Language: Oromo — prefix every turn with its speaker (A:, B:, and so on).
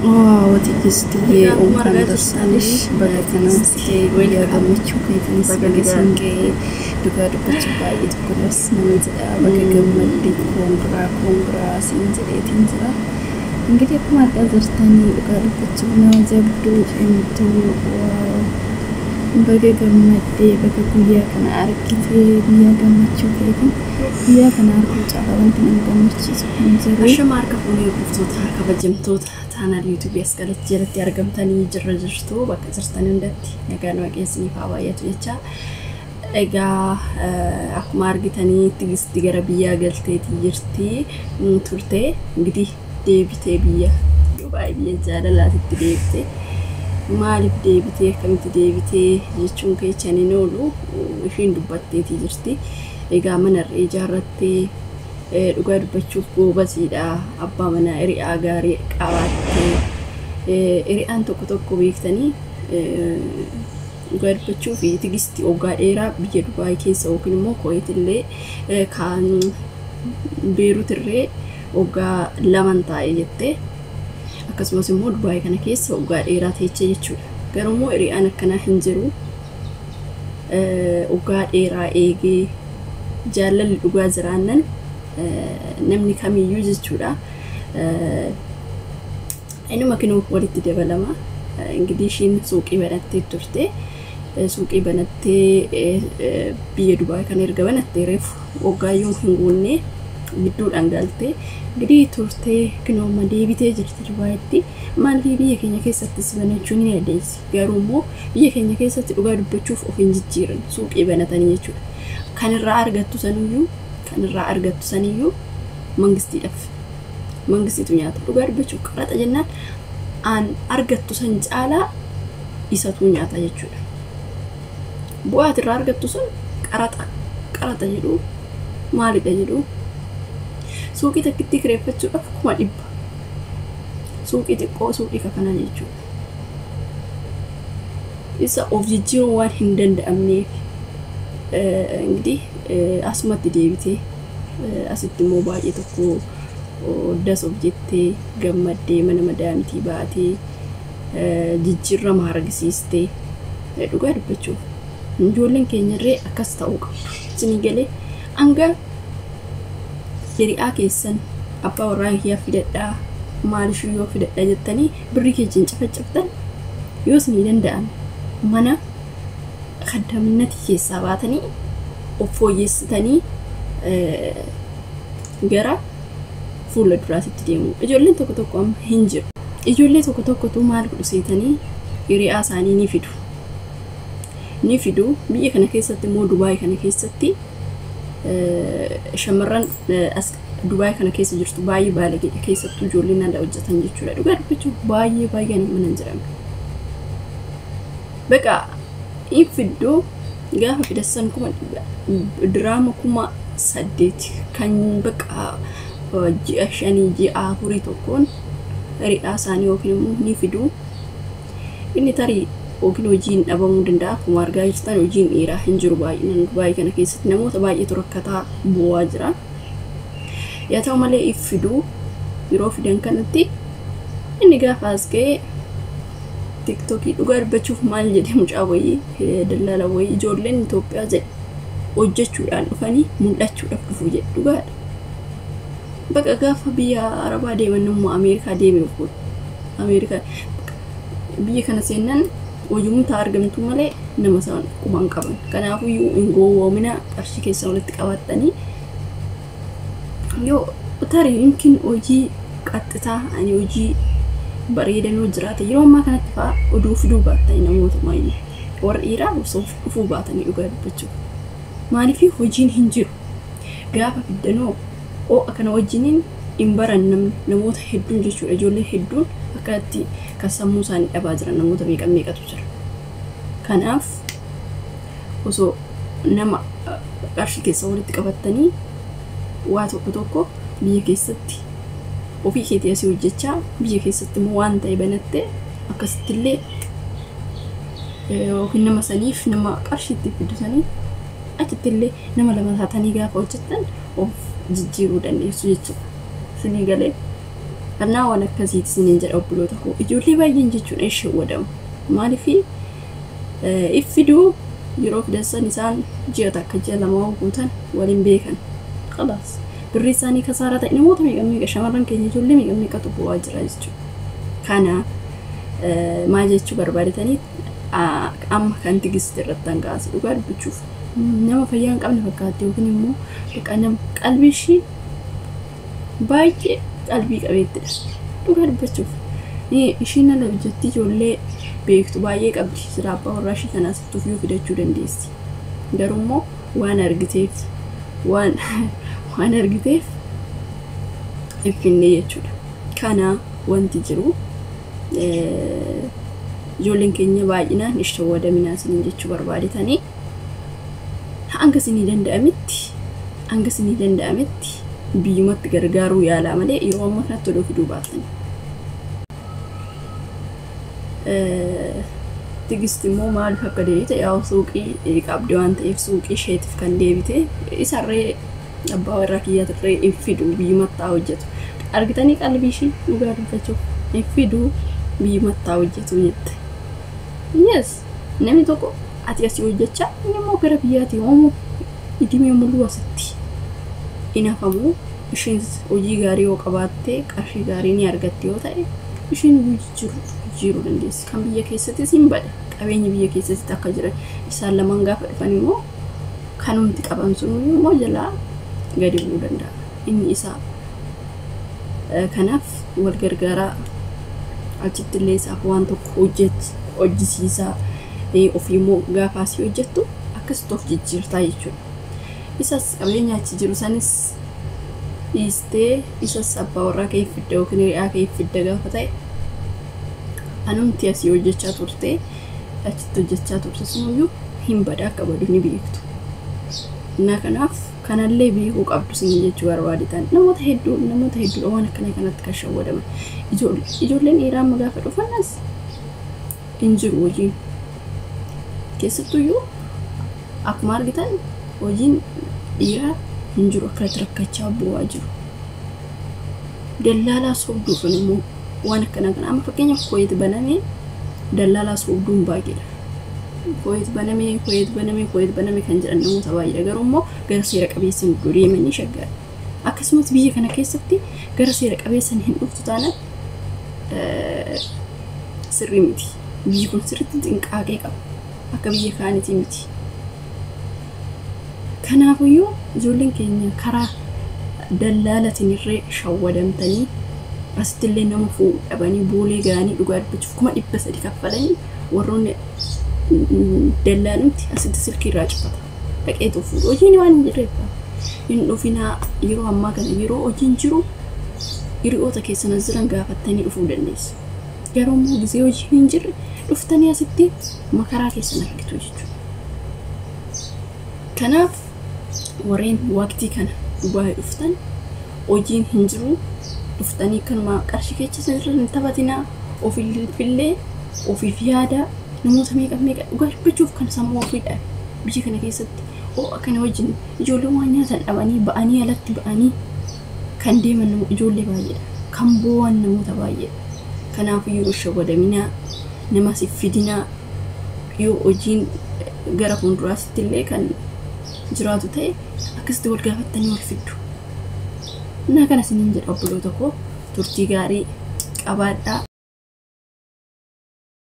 A: واو تيجي وكان درسانش بقتناس ويا قمتشو كيتنس بقسنجي دكار بتشباي تقولس منزل بقى كونغرا سينزل تنزل እንግዲህ ከማዳዘርታኒ በቃልበችና ዘብዱ እንቱ በገገመዴ በገጉያ ከና አርኪቴ ቢያ ገመችው ከይት ቢያ ከና አርኩ ጫባንት እንደምች እንዘሩ አሽማርከ ሆነ ይብቶታ ከበጀምቶታ ታናል ዩቲዩብ ያስቀለች ጀረት ያርገምታኒ ይጅረጅርቶ በከዘርታኒ እንደት ያጋን ወቄስኒ ፋባያቱ የቻ እጋ አኩማርግተኒ ትግስት ገረቢያ ገልቴት ይርቲ ቱርቴ እንግዲህ ديبتي بيا يباي بيا جادلات ديبتي مالك ديبتي كمت ديبتي يچون كي چنينولو وفين دبتي تيجرتي ايغا منر ايجارتي دوغا دبچو بوبسيدا ابا منا اري اغاري قواتي اري انتو كتوكو بيكتني دوغا دبچو في تيغستي اوغا ايرا بيا دباي كيسو كنمو كويتلي كان بيروت الري oga lamanta yette akkasumas immoo Dubai kana keessa oga dheeraa teechee jechuudha garumoo iri'aan akkana hin jiru oga dheeraa eegee jaalalli dhugaa jiraannan namni kamiyyuu jechuudha inuma kinoo walitti dabalama እንግዲህ ሺን ሱቂ በነቴ turte suuqii banattee biyya Dubai kan ergabanatti reef ogaayuu hinguunne gidduudhaan galtee እንግዲህ turtee kinooma deebitee jirti Dubaiitti maali biyya keenya keessatti sibanachuun ni adeemsi garumoo biyya keenya keessatti dhugaa dubbachuuf of hin jijjiiran suuqii banatanii jechuudha kan irraa argattu saniyyuu mangistiitu nyaata dhugaa dubbachuuf qaraxa jennaan aan argattu san caalaa isatu nyaata jechuudha bu'aat irraa argattu sun qaraxa jedhu maalidha jedhu suuqii takkitti kireeffachuudhaaf kuma dhibba suuqii xiqqoo suuqii kana jechuudha isa of jijjiiruu waan hin danda'amneef እንግዲህ asumatti deebitee asitti immoo baay'ee tokko dasof jettee gammaddee mana madaamitii baatee jijjiirama argisiistee dhugaa dubbachuuf ijoolleen keenyarree akkas ta'uu qabu isin galee anga Jeri'aa keessan abbaa warraa kiyyaa fidadhaa maalishu yoo fidadhaa jettanii birri keejin cafacaftan yoos ni danda'an mana khadamnati keessaa baatanii of fooyyessitanii gara fuula duraatitti deemu ijoolleen tokko tokko amma hin jiru ijoollee tokko tokkotu maal godhuseetanii Jeri'aa isaanii ni fidu biyya kana keessatti immoo Dubai kana keessatti shamarran Dubai kana keessa jirtu baay'ee baalagee keessattuu ijoolleen naannoo hojjetan jechuudha dhugaa dubbachuuf baay'ee nama jiran baqa ifiddo gaafa fidassan kuma drama kuma 8 kan baqa ji'a 5 ji'a 4 tokkoon riidhaa isaanii yookiin immoo ni fidu inni tarii okin hojiin dhabamuu danda'a akkuma argaa jirtan hojiin dheeraa hin jiru baay'ee kana keessatti namoota baay'eetu rakkataa bu'aa jira yaa ta'u malee ifiduu yeroo fidan kanatti inni gaafa as ga'ee TikTokii dhugaa dubbachuuf maal jedhee mucaa wayii dallala wayii ijoolleen Itoophiyaa jedhe hojjechuudhaan dhufanii mul'achuudhaaf dhufu jedhu dhugaadha baqa gaafa biyya Arabaa deeman immoo Ameerikaa deemee Ameerikaa biyya kana seenan wajjumta argamtu malee nama san kuban qaban kanaafuu ingoomina qarshii keessa walitti qabatanii yoo tarii yookiin hojii qaxxitaa ani hojii bareedanoo jiraate yeroo ammaa kanatti faa oduu fiduu baatanii namoota maayii warra dhiiraa osoo dhufuu baatanii dhugaa dubbachuuf maaliif hojiin hin jiru gaafa fiddanoo akkana wajjiniin hin baran namoota hedduun jechuudha ijoollee hedduun akkatti kasammuu isaanii dhabaa jiran namoota meeqatu jira kanaaf osoo nama qarshii keessa walitti qabatanii waa tokko biyya keessatti ofii keetii asii hojjechaa biyya keessatti immoo waan ta'e banattee akkasitti illee yookiin nama saniif nama qarshiitti fidusanii achitti illee nama lama taatanii gaafa hojjettan of jijjiiruu dandeessu jechuudha sinii galee Anaa waan akkasiiti isiniin jedha obboloota koo. Ijoollee baay'een jechuun ishee wadamu. Maaliif iffiduu yeroo fidansan isaan ji'a takka ji'a lama guutan waliin beekan. Khalaas. Birri isaanii kasaara ta'e namoota meeqa shamarran keenya ijoollee meeqatu bu'aa jira jechuudha. Kana maal jechuu barbaadatanii amma kan tigisti irratti hangaase dhugaa dubbachuuf nama fayyaa hin qabne fakkaatti yookiin immoo bakka nama qalbii ishii baay'ee qalbii qabeettidha. Dhugaa dubbachuuf ishiin ala hojjetti ijoollee beektu baay'ee qabdi. Sira abbaa warraa ishii kanaas tuufiyuu fidachuu dandeessi. Garuu immoo waan argiteef waan argiteef iffinne jechuudha. Kana wanti jiru ijoolleen keenya baay'inaan ishee wadaminaa isiniin jechuu barbaadetanii hanga isinii danda'ametti biyyumatti gargaaruu yaalaa malee yeroo ammaa kanatti odoo fiduu baatanii. Tigisti immoo maaliif akka deebite yaa suuqii qabdi waan ta'eef suuqii isheetiif kan deebite isarree abbaa warraa kiyyatirree iffidu biyyumatti hojjetu. Argitanii qalbii ishii dhugaa dubbachuuf iffidu biyyumatti hojjetu jette. Yes, namni tokko ati asii hojjechaa inni immoo gara biyyaatti oomu idimee mul'uu asitti. Inaafamuu ishiin hojii gaarii yoo qabaatte qarshii gaarii ni argatti yoo ta'e ishiin jijjiiruu dandeessi. Kan biyya keessattis hin bada. Qabeenyi biyya keessatti akka jiran isaan lamaan gaafa dhufan immoo kanumti qaban sun immoo jalaa gadi bu'uu danda'a. Inni isaa kanaaf wal gargaaraa achitti illee isaaf waan tokko hojjisiisaa ofii immoo gaafa asii hojjettu akkasitti of jijjiirtaa jechuudha. Isas qabeenya achi jiru sanis dhiistee isas abbaa warraa kee fidda yookiin ri'aa kee fidda gaafa ta'e anumti asii hojjechaa turte achitti hojjechaa turte sunuyyuu hin bada akka badu ni beektu. Innaa kanaaf kanallee beekuu qabdu isin jechuu barbaadetan namoota hedduu waan akkana kanatti kan shawwadaman ijoolleen dhiiraa amma gaafa dhufanas hin jiru hojiin keessattuyyuu akkuma argitan hojiin dhiiraa hin jiru akka rakkachaa bu'aa jiru. Dallaalaa sobduuf immoo waan akkana kana amma fakkeenyaaf Kuwait banamee dallaalaa sobduun baay'eedha. Kuwait banamee kan jedhan namoota baay'eedha. Garuu immoo gara seera qabeessaan deemanii shaggaadha. Akkasumas biyya kana keessatti gara seera qabeessaan hin dhuftu taanaan sirrii miti. Biyyi kun sirriitti xinqaaqee qaba. Akka biyya kaanitii miti. Kanaafiyyuu ijoolleen keenya karaa dallaalatiin irree shawwadamtanii asitti illee nama fuudhuu dhabanii boolee ga'anii dhugaa dubbachuuf 300 kaffalanii warroonni dallaalumti asitti silkii irraa cufata. Dhaqee fuudhu hojiin waan hin jirreeffa. Hin dhufinaa yeroo ammaa kana yeroo hojiin jiru hiriyoota keessan jiran gaafattanii dhufuu dandeessu. Garuu immoo gisee hojiin hin jirre dhuftanii asitti makaraa keessan argitu jechuudha. Kanaaf warreen waqtii kana Dubaay dhuftan hojiin hin jiru dhuftanii kanuma qarshii keessa irra taphatinaa ofiillee ofiif yaada namoota meeqa dhugaa dubbachuuf kan sammuu ofiidha biyya kana keessatti akkana wajjin ijoollee waan nyaatan dhabanii ba'anii alatti ba'anii kan deeman ijoollee baay'eedha kan boo'an namoota baay'eedha. Kanaaf yeroo shawwadaminaa nama si fidinaa yoo hojiin gara fuulduraatti illee kan jiraatu ta'e akkasitti wal gaafattanii wal fiddu. Naa kana isiniin jedha obboloota koo turtii gaarii qabaadhaa.